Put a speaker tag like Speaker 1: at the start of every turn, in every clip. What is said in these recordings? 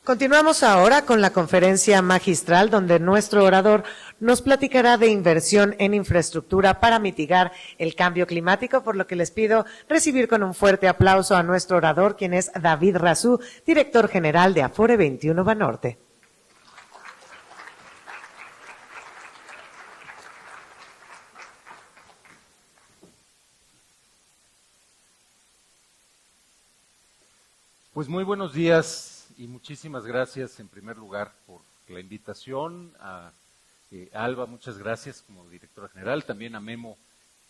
Speaker 1: Continuamos ahora con la conferencia magistral donde nuestro orador nos platicará de inversión en infraestructura para mitigar el cambio climático, por lo que les pido recibir con un fuerte aplauso a nuestro orador, quien es David Razú, director general de Afore 21 Banorte.
Speaker 2: Pues muy buenos días y muchísimas gracias en primer lugar por la invitación, a Alba, muchas gracias como directora general, también a Memo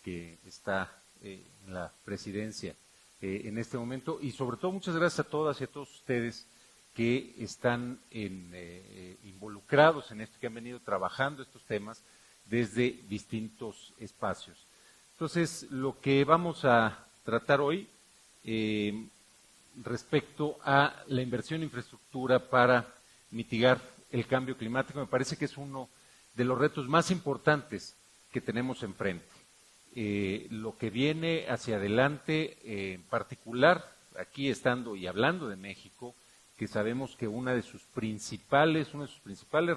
Speaker 2: que está en la presidencia en este momento y sobre todo muchas gracias a todas y a todos ustedes que están involucrados en esto, que han venido trabajando estos temas desde distintos espacios. Entonces, lo que vamos a tratar hoy respecto a la inversión en infraestructura para mitigar el cambio climático, me parece que es uno de los retos más importantes que tenemos enfrente. Lo que viene hacia adelante, en particular, aquí estando y hablando de México, que sabemos que uno de sus principales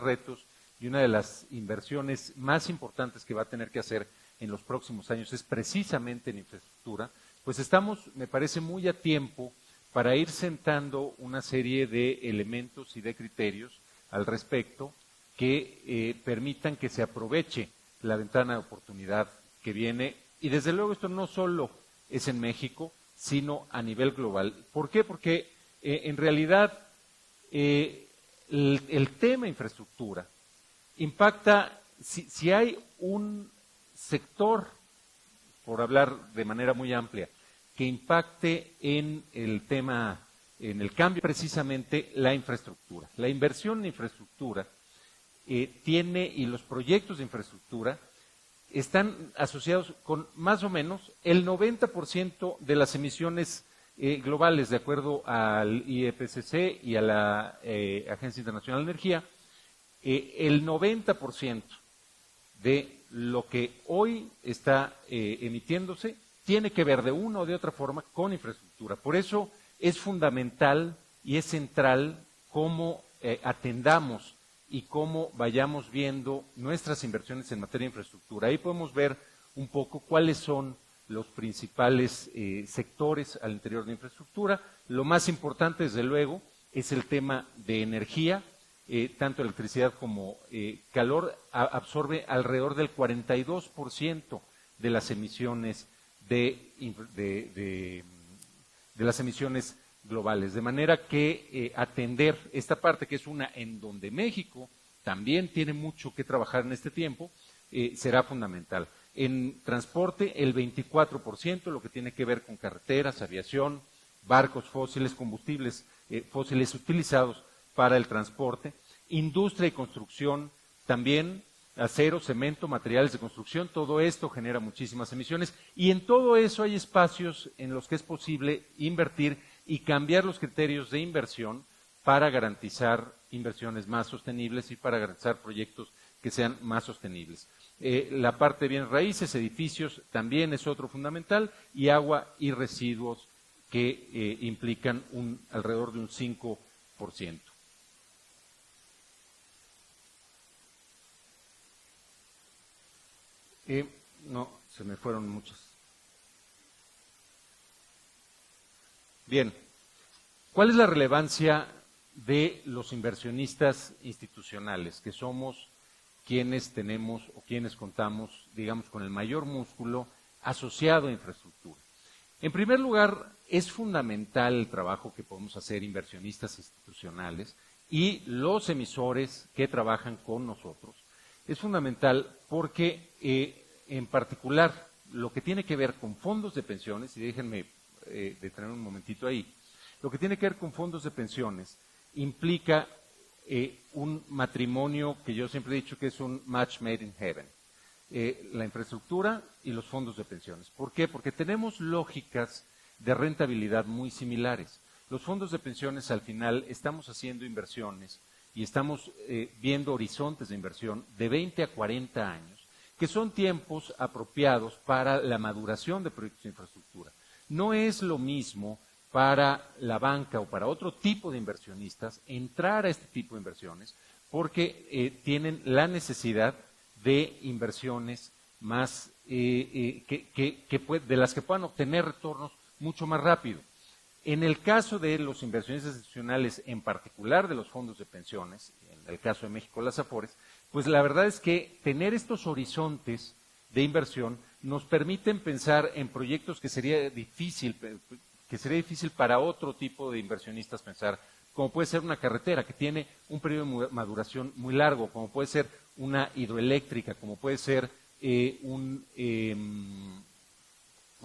Speaker 2: retos y una de las inversiones más importantes que va a tener que hacer en los próximos años es precisamente en infraestructura, pues estamos, me parece, muy a tiempo para ir sentando una serie de elementos y de criterios al respecto que permitan que se aproveche la ventana de oportunidad que viene. Y desde luego esto no solo es en México, sino a nivel global. ¿Por qué? Porque en realidad el tema infraestructura impacta, si hay un sector, por hablar de manera muy amplia, que impacte en el tema, en el cambio, precisamente la infraestructura. La inversión en infraestructura tiene, y los proyectos de infraestructura están asociados con más o menos el 90% de las emisiones globales, de acuerdo al IPCC y a la Agencia Internacional de Energía. El 90% de lo que hoy está emitiéndose tiene que ver de una o de otra forma con infraestructura. Por eso es fundamental y es central cómo atendamos y cómo vayamos viendo nuestras inversiones en materia de infraestructura. Ahí podemos ver un poco cuáles son los principales sectores al interior de infraestructura. Lo más importante, desde luego, es el tema de energía. Tanto electricidad como calor absorbe alrededor del 42% de las emisiones de las emisiones globales, de manera que atender esta parte, que es una en donde México también tiene mucho que trabajar en este tiempo, será fundamental. En transporte, el 24%, lo que tiene que ver con carreteras, aviación, barcos fósiles, combustibles fósiles utilizados para el transporte. Industria y construcción también, acero, cemento, materiales de construcción, todo esto genera muchísimas emisiones y en todo eso hay espacios en los que es posible invertir y cambiar los criterios de inversión para garantizar inversiones más sostenibles y para garantizar proyectos que sean más sostenibles. La parte de bienes raíces, edificios, también es otro fundamental, y agua y residuos que implican alrededor de un 5%. No, se me fueron muchas. Bien, ¿cuál es la relevancia de los inversionistas institucionales, que somos quienes tenemos o quienes contamos, digamos, con el mayor músculo asociado a infraestructura? En primer lugar, es fundamental el trabajo que podemos hacer inversionistas institucionales y los emisores que trabajan con nosotros. Es fundamental porque, en particular, lo que tiene que ver con fondos de pensiones, y déjenme detener un momentito ahí, lo que tiene que ver con fondos de pensiones implica un matrimonio que yo siempre he dicho que es un match made in heaven. La infraestructura y los fondos de pensiones. ¿Por qué? Porque tenemos lógicas de rentabilidad muy similares. Los fondos de pensiones, al final, estamos haciendo inversiones y estamos viendo horizontes de inversión de 20 a 40 años, que son tiempos apropiados para la maduración de proyectos de infraestructura. No es lo mismo para la banca o para otro tipo de inversionistas entrar a este tipo de inversiones porque tienen la necesidad de inversiones más de las que puedan obtener retornos mucho más rápido. En el caso de los inversionistas institucionales, en particular de los fondos de pensiones, en el caso de México, las Afores, pues la verdad es que tener estos horizontes de inversión nos permiten pensar en proyectos que sería difícil para otro tipo de inversionistas pensar, como puede ser una carretera que tiene un periodo de maduración muy largo, como puede ser una hidroeléctrica, como puede ser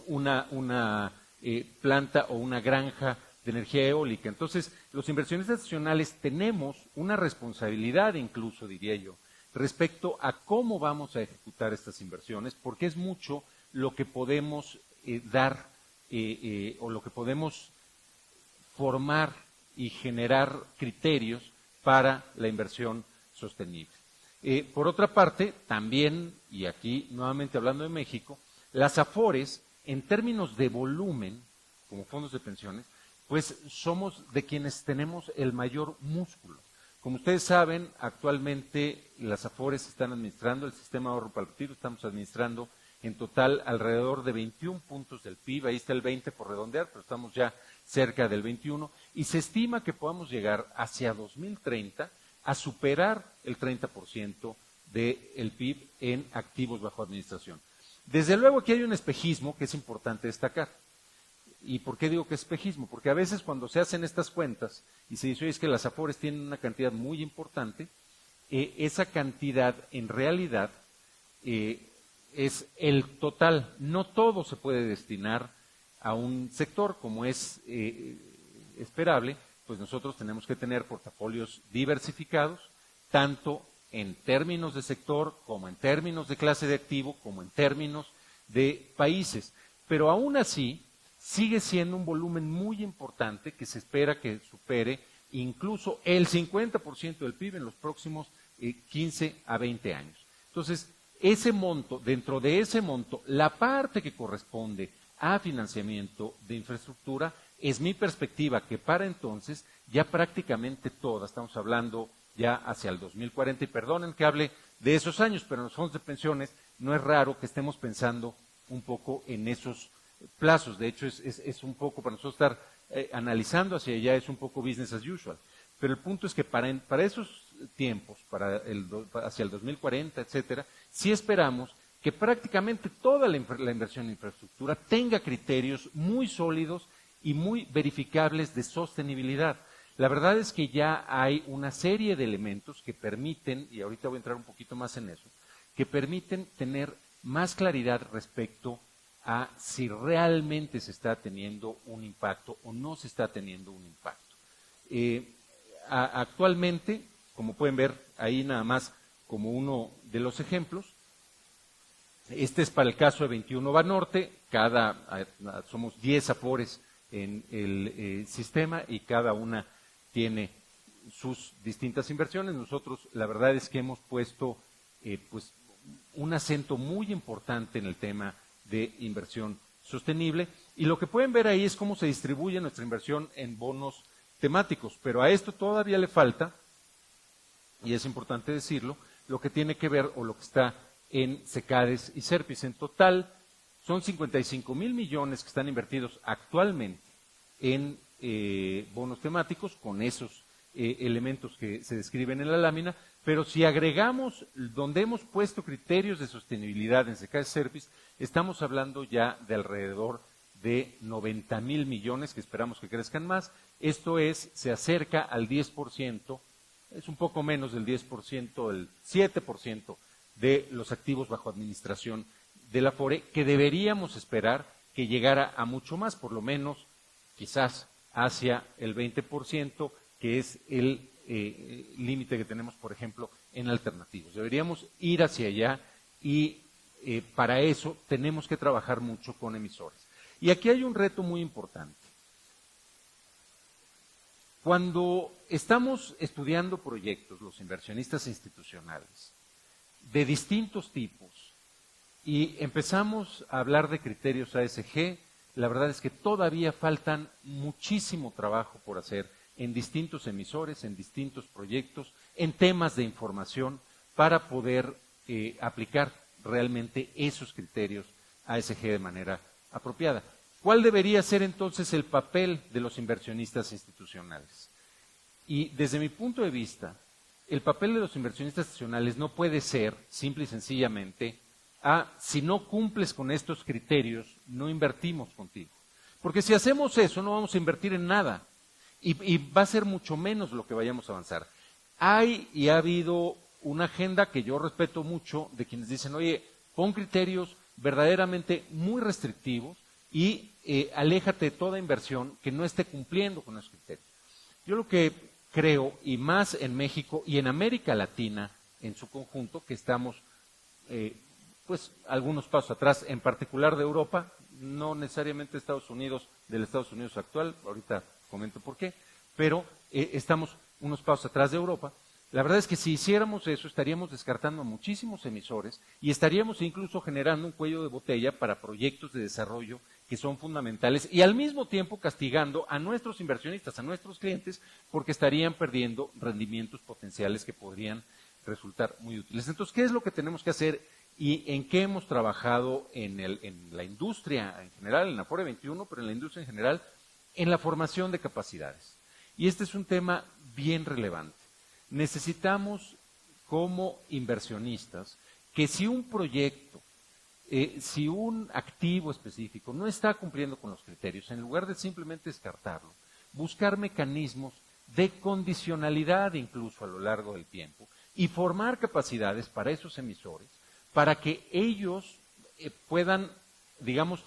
Speaker 2: una planta o una granja de energía eólica. Entonces, los inversionistas institucionales tenemos una responsabilidad incluso, diría yo, respecto a cómo vamos a ejecutar estas inversiones, porque es mucho lo que podemos dar o lo que podemos formar y generar criterios para la inversión sostenible. Por otra parte, también, y aquí nuevamente hablando de México, las Afores, en términos de volumen, como fondos de pensiones, pues somos de quienes tenemos el mayor músculo. Como ustedes saben, actualmente las Afores están administrando el sistema de ahorro para el retiro, estamos administrando en total alrededor de 21 puntos del PIB, ahí está el 20 por redondear, pero estamos ya cerca del 21, y se estima que podamos llegar hacia 2030 a superar el 30% del PIB en activos bajo administración. Desde luego aquí hay un espejismo que es importante destacar. ¿Y por qué digo que es espejismo? Porque a veces cuando se hacen estas cuentas y se dice, oye, es que las Afores tienen una cantidad muy importante, esa cantidad en realidad es el total. No todo se puede destinar a un sector como es esperable, pues nosotros tenemos que tener portafolios diversificados, tanto en términos de sector, como en términos de clase de activo, como en términos de países. Pero aún así, sigue siendo un volumen muy importante que se espera que supere incluso el 50% del PIB en los próximos 15 a 20 años. Entonces, ese monto, dentro de ese monto, la parte que corresponde a financiamiento de infraestructura, es mi perspectiva que para entonces ya prácticamente toda, estamos hablando ya hacia el 2040, y perdonen que hable de esos años, pero en los fondos de pensiones no es raro que estemos pensando un poco en esos plazos. De hecho, es un poco, para nosotros estar analizando hacia allá, es un poco business as usual. Pero el punto es que para esos tiempos, hacia el 2040, etcétera, sí esperamos que prácticamente toda la inversión en infraestructura tenga criterios muy sólidos y muy verificables de sostenibilidad. La verdad es que ya hay una serie de elementos que permiten, y ahorita voy a entrar un poquito más en eso, que permiten tener más claridad respecto a si realmente se está teniendo un impacto o no se está teniendo un impacto. Actualmente, como pueden ver ahí nada más como uno de los ejemplos, este es para el caso de 21 Banorte, somos 10 Afores en el sistema y cada una tiene sus distintas inversiones. Nosotros la verdad es que hemos puesto pues un acento muy importante en el tema de inversión sostenible, y lo que pueden ver ahí es cómo se distribuye nuestra inversión en bonos temáticos, pero a esto todavía le falta, y es importante decirlo, lo que tiene que ver o lo que está en SECADES y SERPIS. En total son 55,000 millones que están invertidos actualmente en bonos temáticos con esos elementos que se describen en la lámina, pero si agregamos donde hemos puesto criterios de sostenibilidad en SECADES y SERPIS, estamos hablando ya de alrededor de 90,000 millones, que esperamos que crezcan más. Esto se acerca al 10%, es un poco menos del 10%, el 7% de los activos bajo administración de la Afore, que deberíamos esperar que llegara a mucho más, por lo menos quizás hacia el 20%, que es el límite que tenemos, por ejemplo, en alternativos. Deberíamos ir hacia allá y para eso tenemos que trabajar mucho con emisores. Y aquí hay un reto muy importante. Cuando estamos estudiando proyectos, los inversionistas institucionales, de distintos tipos, y empezamos a hablar de criterios ASG, la verdad es que todavía faltan muchísimo trabajo por hacer en distintos emisores, en distintos proyectos, en temas de información, para poder aplicar realmente esos criterios ASG de manera apropiada. ¿Cuál debería ser entonces el papel de los inversionistas institucionales? Y desde mi punto de vista, el papel de los inversionistas institucionales no puede ser, simple y sencillamente, si no cumples con estos criterios, no invertimos contigo. Porque si hacemos eso, no vamos a invertir en nada. Y va a ser mucho menos lo que vayamos a avanzar. Hay y ha habido una agenda que yo respeto mucho de quienes dicen, oye, pon criterios verdaderamente muy restrictivos y aléjate de toda inversión que no esté cumpliendo con esos criterios. Yo lo que creo, y más en México y en América Latina en su conjunto, que estamos pues algunos pasos atrás, en particular de Europa, no necesariamente Estados Unidos, del Estados Unidos actual, ahorita comento por qué, pero estamos unos pasos atrás de Europa. La verdad es que si hiciéramos eso, estaríamos descartando a muchísimos emisores y estaríamos incluso generando un cuello de botella para proyectos de desarrollo que son fundamentales y al mismo tiempo castigando a nuestros inversionistas, a nuestros clientes, porque estarían perdiendo rendimientos potenciales que podrían resultar muy útiles. Entonces, ¿qué es lo que tenemos que hacer y en qué hemos trabajado en la industria en general, en la Afore 21, pero en la industria en general, en la formación de capacidades? Y este es un tema bien relevante. Necesitamos, como inversionistas, que si un proyecto, si un activo específico no está cumpliendo con los criterios, en lugar de simplemente descartarlo, buscar mecanismos de condicionalidad incluso a lo largo del tiempo y formar capacidades para esos emisores, para que ellos puedan, digamos,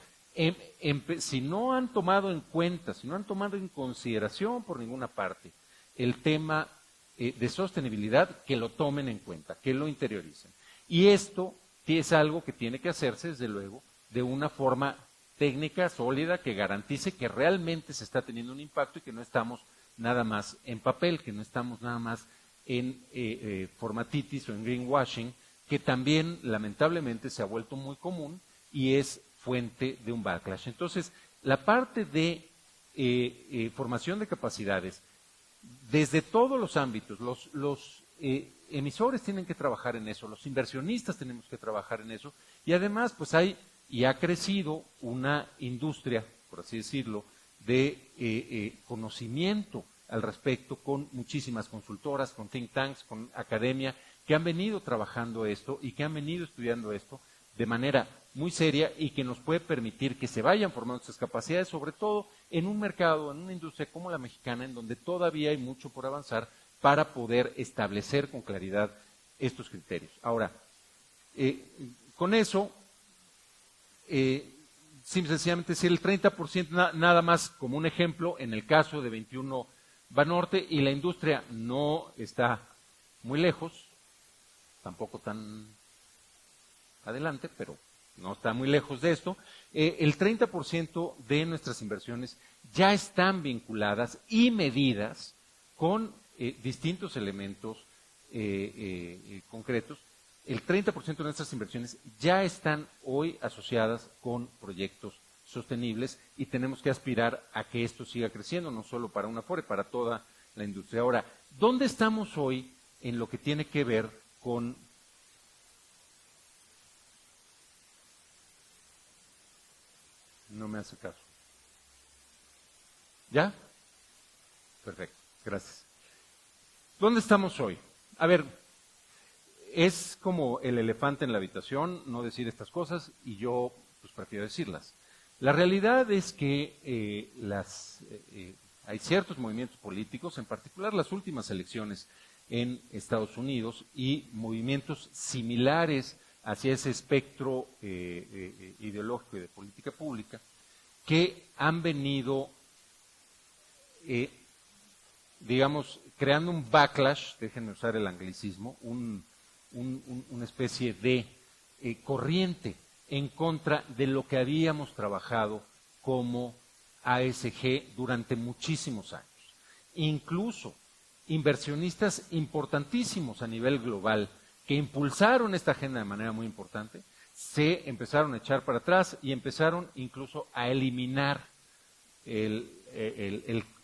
Speaker 2: si no han tomado en cuenta, si no han tomado en consideración por ninguna parte el tema de sostenibilidad, que lo tomen en cuenta, que lo interioricen. Y esto es algo que tiene que hacerse, desde luego, de una forma técnica, sólida, que garantice que realmente se está teniendo un impacto y que no estamos nada más en papel, que no estamos nada más en formatitis o en greenwashing, que también lamentablemente se ha vuelto muy común y es fuente de un backlash. Entonces, la parte de formación de capacidades, desde todos los ámbitos, los emisores tienen que trabajar en eso, los inversionistas tenemos que trabajar en eso, y además pues hay y ha crecido una industria, por así decirlo, de conocimiento al respecto, con muchísimas consultoras, con think tanks, con academia, que han venido trabajando esto y que han venido estudiando esto de manera muy seria y que nos puede permitir que se vayan formando estas capacidades, sobre todo en un mercado, en una industria como la mexicana, en donde todavía hay mucho por avanzar para poder establecer con claridad estos criterios. Ahora, con eso, sencillamente decir el 30%, nada más como un ejemplo, en el caso de 21 Banorte, y la industria no está muy lejos, tampoco tan adelante, pero no está muy lejos de esto. El 30% de nuestras inversiones ya están vinculadas y medidas con distintos elementos concretos. El 30% de nuestras inversiones ya están hoy asociadas con proyectos sostenibles y tenemos que aspirar a que esto siga creciendo, no solo para una Afore, para toda la industria. Ahora, ¿dónde estamos hoy en lo que tiene que ver con No me hace caso. ¿Ya? Perfecto, gracias. ¿Dónde estamos hoy? A ver, es como el elefante en la habitación no decir estas cosas y yo pues prefiero decirlas. La realidad es que hay ciertos movimientos políticos, en particular las últimas elecciones en Estados Unidos y movimientos similares hacia ese espectro ideológico y de política pública, que han venido, digamos, creando un backlash, déjenme usar el anglicismo, una especie de corriente en contra de lo que habíamos trabajado como ASG durante muchísimos años. Incluso inversionistas importantísimos a nivel global que impulsaron esta agenda de manera muy importante, se empezaron a echar para atrás y empezaron incluso a eliminar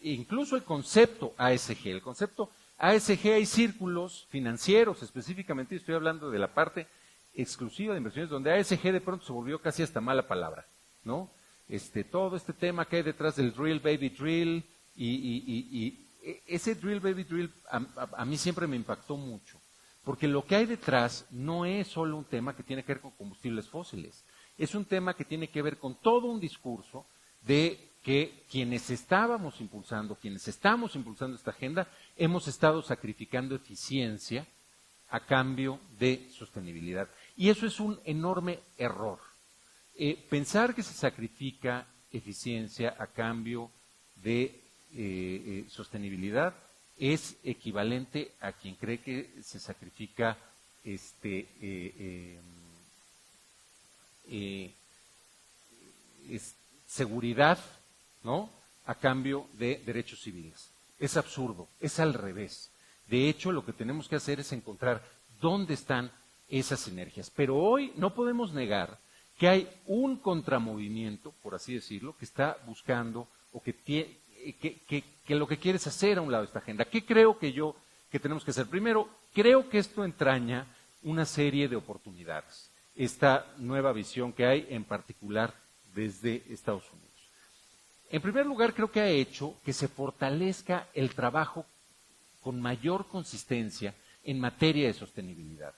Speaker 2: incluso el concepto ASG. El concepto ASG, hay círculos financieros específicamente, estoy hablando de la parte exclusiva de inversiones, donde ASG de pronto se volvió casi hasta mala palabra, ¿no? Todo este tema que hay detrás del drill, baby, drill, y ese drill, baby, drill, a mí siempre me impactó mucho, porque lo que hay detrás no es solo un tema que tiene que ver con combustibles fósiles, es un tema que tiene que ver con todo un discurso de que quienes estamos impulsando esta agenda, hemos estado sacrificando eficiencia a cambio de sostenibilidad. Y eso es un enorme error. Pensar que se sacrifica eficiencia a cambio de sostenibilidad es equivalente a quien cree que se sacrifica seguridad, ¿no?, a cambio de derechos civiles. Es absurdo, es al revés. De hecho, lo que tenemos que hacer es encontrar dónde están esas sinergias. Pero hoy no podemos negar que hay un contramovimiento, por así decirlo, que está buscando o que lo que quiere es hacer a un lado de esta agenda. ¿Qué creo que tenemos que hacer? Primero, creo que esto entraña una serie de oportunidades. Esta nueva visión que hay, en particular desde Estados Unidos. En primer lugar, creo que ha hecho que se fortalezca el trabajo con mayor consistencia en materia de sostenibilidad.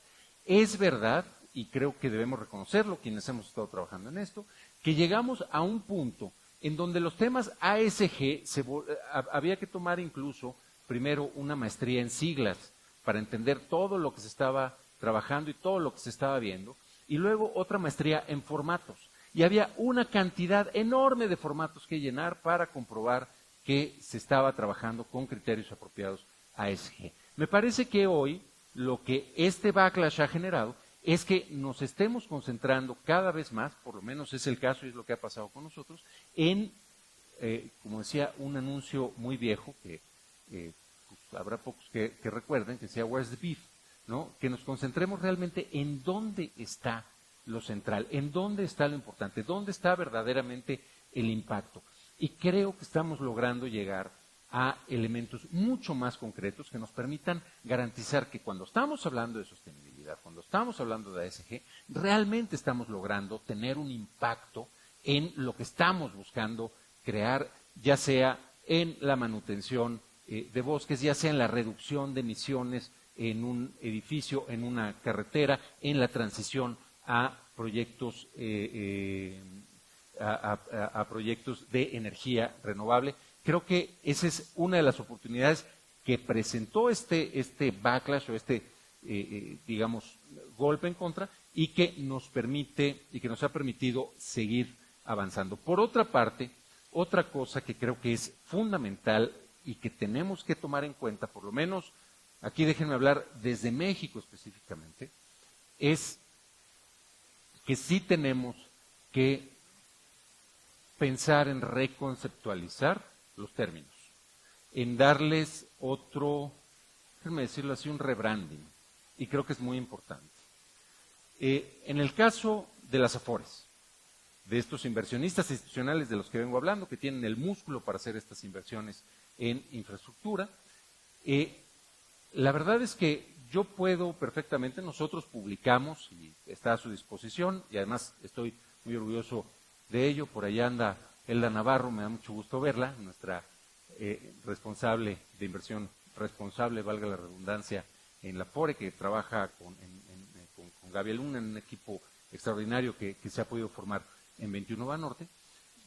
Speaker 2: Es verdad, y creo que debemos reconocerlo, quienes hemos estado trabajando en esto, que llegamos a un punto en donde los temas ASG había que tomar incluso primero una maestría en siglas para entender todo lo que se estaba trabajando y todo lo que se estaba viendo, y luego otra maestría en formatos. Y había una cantidad enorme de formatos que llenar para comprobar que se estaba trabajando con criterios apropiados ASG. Me parece que hoy lo que este backlash ha generado es que nos estemos concentrando cada vez más, por lo menos es el caso y es lo que ha pasado con nosotros, en, como decía, un anuncio muy viejo, que pues, habrá pocos que recuerden, que decía "Where's the beef?", ¿no? Que nos concentremos realmente en dónde está lo central, en dónde está lo importante, dónde está verdaderamente el impacto. Y creo que estamos logrando llegar a elementos mucho más concretos que nos permitan garantizar que cuando estamos hablando de sostenibilidad, cuando estamos hablando de ASG, realmente estamos logrando tener un impacto en lo que estamos buscando crear, ya sea en la manutención de bosques, ya sea en la reducción de emisiones en un edificio, en una carretera, en la transición a proyectos a proyectos de energía renovable. Creo que esa es una de las oportunidades que presentó este backlash o digamos, golpe en contra, y que nos permite y que nos ha permitido seguir avanzando. Por otra parte, otra cosa que creo que es fundamental y que tenemos que tomar en cuenta, por lo menos aquí déjenme hablar desde México específicamente, es que sí tenemos que pensar en reconceptualizar los términos, en darles otro, déjenme decirlo así, un rebranding, y creo que es muy importante. En el caso de las Afores, de estos inversionistas institucionales de los que vengo hablando, que tienen el músculo para hacer estas inversiones en infraestructura, la verdad es que yo puedo perfectamente, nosotros publicamos y está a su disposición, y además estoy muy orgulloso de ello. Por allá anda Elda Navarro, me da mucho gusto verla, nuestra responsable de inversión, responsable, valga la redundancia, en la FORE, que trabaja con Gaby Luna en un equipo extraordinario que se ha podido formar en 21 Banorte.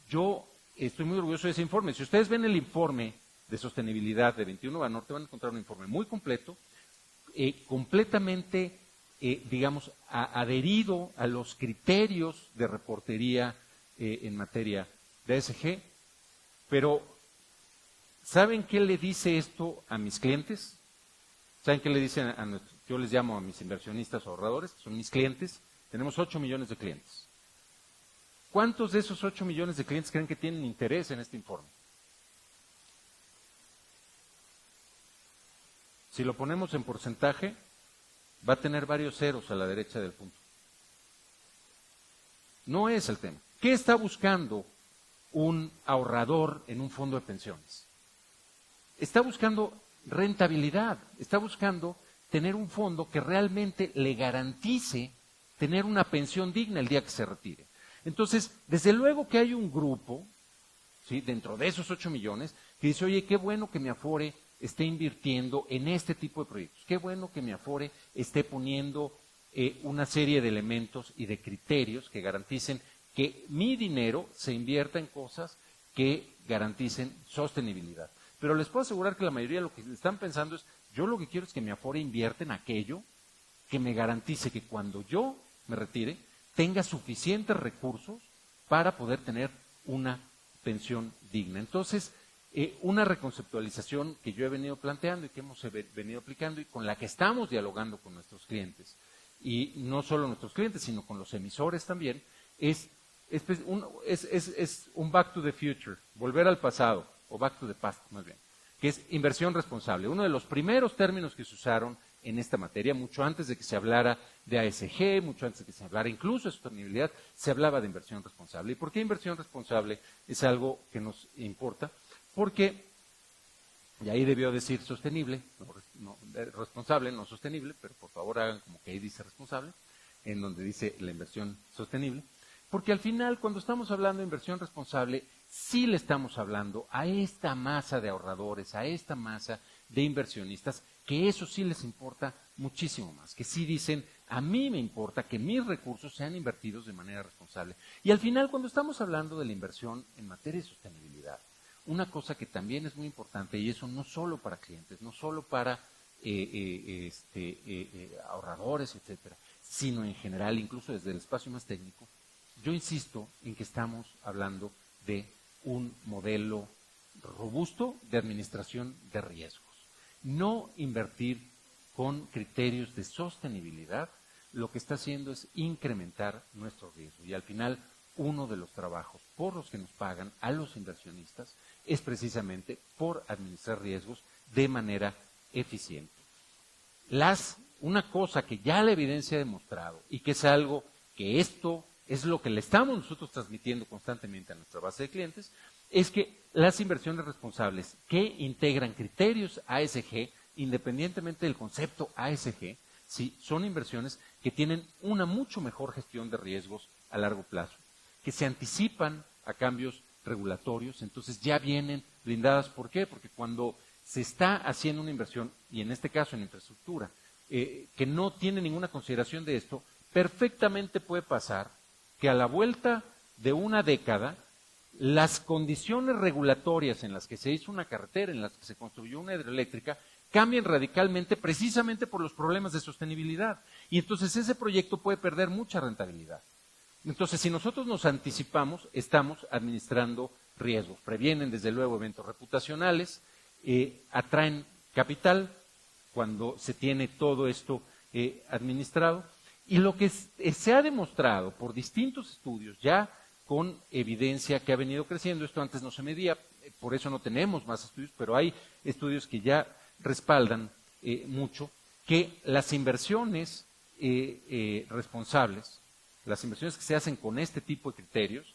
Speaker 2: Yo estoy muy orgulloso de ese informe. Si ustedes ven el informe de sostenibilidad de 21 Banorte, van a encontrar un informe muy completo, completamente, digamos, adherido a los criterios de reportería en materia de ESG. Pero, ¿saben qué le dice esto a mis clientes? ¿Saben qué le dicen yo les llamo a mis inversionistas ahorradores, que son mis clientes? Tenemos 8 millones de clientes. ¿Cuántos de esos 8 millones de clientes creen que tienen interés en este informe? Si lo ponemos en porcentaje, va a tener varios ceros a la derecha del punto. No es el tema. ¿Qué está buscando un ahorrador en un fondo de pensiones? Está buscando rentabilidad, está buscando tener un fondo que realmente le garantice tener una pensión digna el día que se retire. Entonces, desde luego que hay un grupo, ¿sí?, dentro de esos 8 millones, que dice, oye, qué bueno que mi Afore esté invirtiendo en este tipo de proyectos, qué bueno que mi Afore esté poniendo una serie de elementos y de criterios que garanticen que mi dinero se invierta en cosas que garanticen sostenibilidad. Pero les puedo asegurar que la mayoría de lo que están pensando es, yo lo que quiero es que mi Afore invierta en aquello que me garantice que cuando yo me retire, tenga suficientes recursos para poder tener una pensión digna. Entonces, una reconceptualización que yo he venido planteando y que hemos venido aplicando y con la que estamos dialogando con nuestros clientes, y no solo nuestros clientes, sino con los emisores también, es un back to the future, volver al pasado, o back to the past más bien, que es inversión responsable. Uno de los primeros términos que se usaron en esta materia, mucho antes de que se hablara de ASG, mucho antes de que se hablara incluso de sostenibilidad, se hablaba de inversión responsable. ¿Y por qué inversión responsable es algo que nos importa? Porque, y ahí debió decir sostenible, responsable, no sostenible, pero por favor hagan como que ahí dice responsable, en donde dice la inversión sostenible, porque al final cuando estamos hablando de inversión responsable, sí le estamos hablando a esta masa de ahorradores, a esta masa de inversionistas, que eso sí les importa muchísimo más, que sí dicen, a mí me importa que mis recursos sean invertidos de manera responsable. Y al final, cuando estamos hablando de la inversión en materia de sostenibilidad, una cosa que también es muy importante, y eso no solo para clientes, no solo para ahorradores, etcétera, sino en general, incluso desde el espacio más técnico, yo insisto en que estamos hablando de un modelo robusto de administración de riesgos. No invertir con criterios de sostenibilidad, lo que está haciendo es incrementar nuestro riesgo. Y al final, uno de los trabajos por los que nos pagan a los inversionistas es precisamente por administrar riesgos de manera eficiente. Una cosa que ya la evidencia ha demostrado y que es algo que esto es lo que le estamos nosotros transmitiendo constantemente a nuestra base de clientes, es que las inversiones responsables que integran criterios ASG, independientemente del concepto ASG, sí, son inversiones que tienen una mucho mejor gestión de riesgos a largo plazo, que se anticipan a cambios regulatorios, entonces ya vienen blindadas. ¿Por qué? Porque cuando se está haciendo una inversión, y en este caso en infraestructura, que no tiene ninguna consideración de esto, perfectamente puede pasar que a la vuelta de una década, las condiciones regulatorias en las que se hizo una carretera, en las que se construyó una hidroeléctrica, cambien radicalmente precisamente por los problemas de sostenibilidad. Y entonces ese proyecto puede perder mucha rentabilidad. Entonces, si nosotros nos anticipamos, estamos administrando riesgos. Previenen, desde luego, eventos reputacionales, atraen capital cuando se tiene todo esto administrado. Y lo que se ha demostrado por distintos estudios, ya con evidencia que ha venido creciendo, esto antes no se medía, por eso no tenemos más estudios, pero hay estudios que ya respaldan mucho, que las inversiones responsables, las inversiones que se hacen con este tipo de criterios,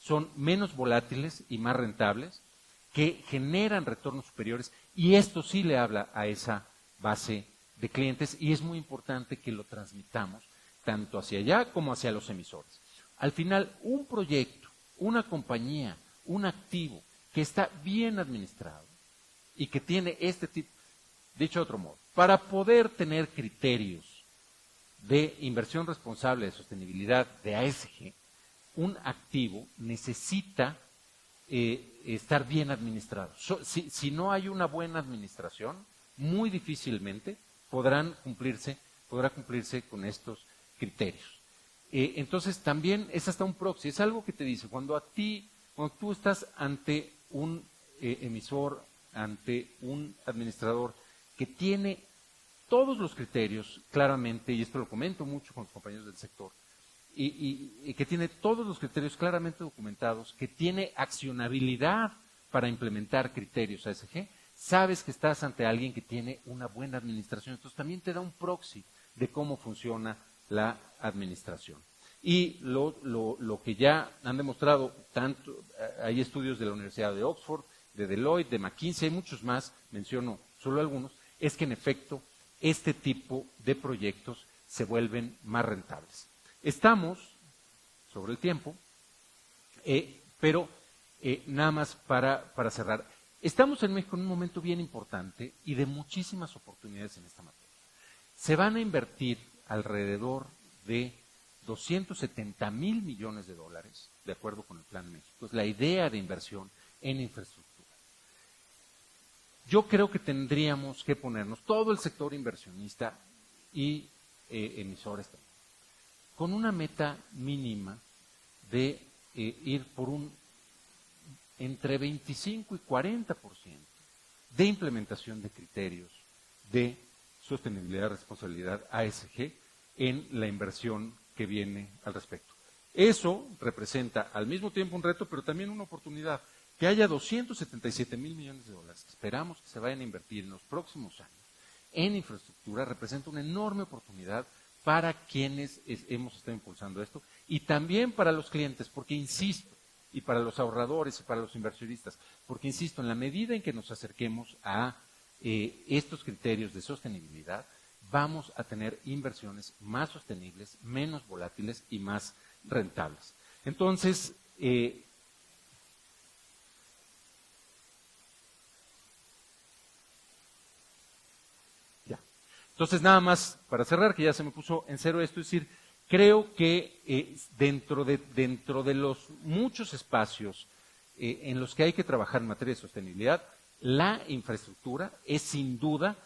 Speaker 2: son menos volátiles y más rentables, que generan retornos superiores, y esto sí le habla a esa base de clientes, y es muy importante que lo transmitamos tanto hacia allá como hacia los emisores. Al final, un proyecto, una compañía, un activo que está bien administrado y que tiene este tipo, dicho de otro modo, para poder tener criterios de inversión responsable, de sostenibilidad, de ASG, un activo necesita estar bien administrado. Si no hay una buena administración, muy difícilmente podrá cumplirse con estos criterios. Entonces también es hasta un proxy, es algo que te dice, cuando tú estás ante un emisor, ante un administrador que tiene todos los criterios claramente, y esto lo comento mucho con los compañeros del sector, y que tiene todos los criterios claramente documentados, que tiene accionabilidad para implementar criterios ASG, sabes que estás ante alguien que tiene una buena administración. Entonces también te da un proxy de cómo funciona la administración. Y lo que ya han demostrado, hay estudios de la Universidad de Oxford, de Deloitte, de McKinsey, hay muchos más, menciono solo algunos, es que en efecto este tipo de proyectos se vuelven más rentables. Estamos sobre el tiempo, pero nada más para cerrar. Estamos en México en un momento bien importante y de muchísimas oportunidades en esta materia. Se van a invertir alrededor de 270 mil millones de dólares, de acuerdo con el Plan México. Es la idea de inversión en infraestructura. Yo creo que tendríamos que ponernos, todo el sector inversionista y emisores también, con una meta mínima de ir por entre 25 y 40% de implementación de criterios de sostenibilidad, responsabilidad, ASG, en la inversión que viene al respecto. Eso representa al mismo tiempo un reto, pero también una oportunidad. Que haya 277 mil millones de dólares, que esperamos que se vayan a invertir en los próximos años en infraestructura, representa una enorme oportunidad para quienes hemos estado impulsando esto y también para los clientes, porque insisto, y para los ahorradores y para los inversionistas, porque insisto, en la medida en que nos acerquemos a estos criterios de sostenibilidad, vamos a tener inversiones más sostenibles, menos volátiles y más rentables. Entonces, Entonces, nada más para cerrar, que ya se me puso en cero esto, es decir, creo que dentro de los muchos espacios en los que hay que trabajar en materia de sostenibilidad, la infraestructura es sin duda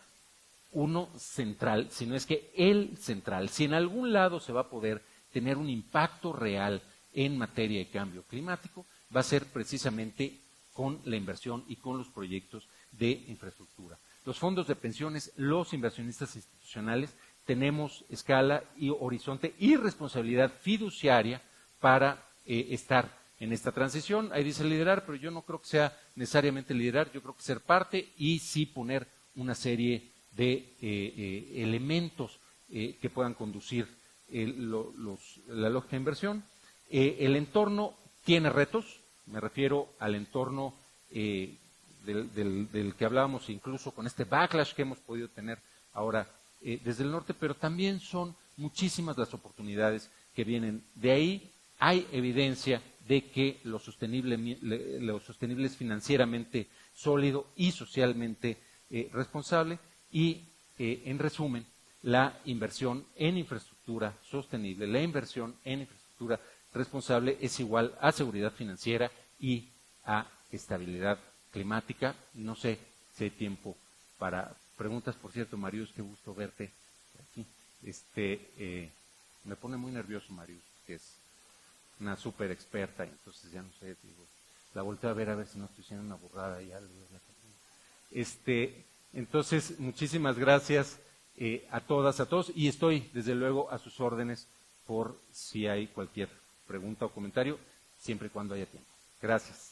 Speaker 2: uno central, si no es que el central. Si en algún lado se va a poder tener un impacto real en materia de cambio climático, va a ser precisamente con la inversión y con los proyectos de infraestructura. Los fondos de pensiones, los inversionistas institucionales, tenemos escala y horizonte y responsabilidad fiduciaria para estar en esta transición. Ahí dice liderar, pero yo no creo que sea necesariamente liderar, yo creo que ser parte y sí poner una serie de elementos que puedan conducir la lógica de inversión. El entorno tiene retos, me refiero al entorno del que hablábamos incluso con este backlash que hemos podido tener ahora desde el norte, pero también son muchísimas las oportunidades que vienen de ahí. Hay evidencia de que lo sostenible es financieramente sólido y socialmente responsable y, en resumen, la inversión en infraestructura sostenible, la inversión en infraestructura responsable es igual a seguridad financiera y a estabilidad climática. No sé si hay tiempo para preguntas. Por cierto, Marius, qué gusto verte aquí. Me pone muy nervioso Marius, que es una súper experta, entonces ya no sé, digo, la volteo a ver si no estoy haciendo una burrada y algo. Entonces, muchísimas gracias a todas, a todos, y estoy desde luego a sus órdenes por si hay cualquier pregunta o comentario, siempre y cuando haya tiempo. Gracias.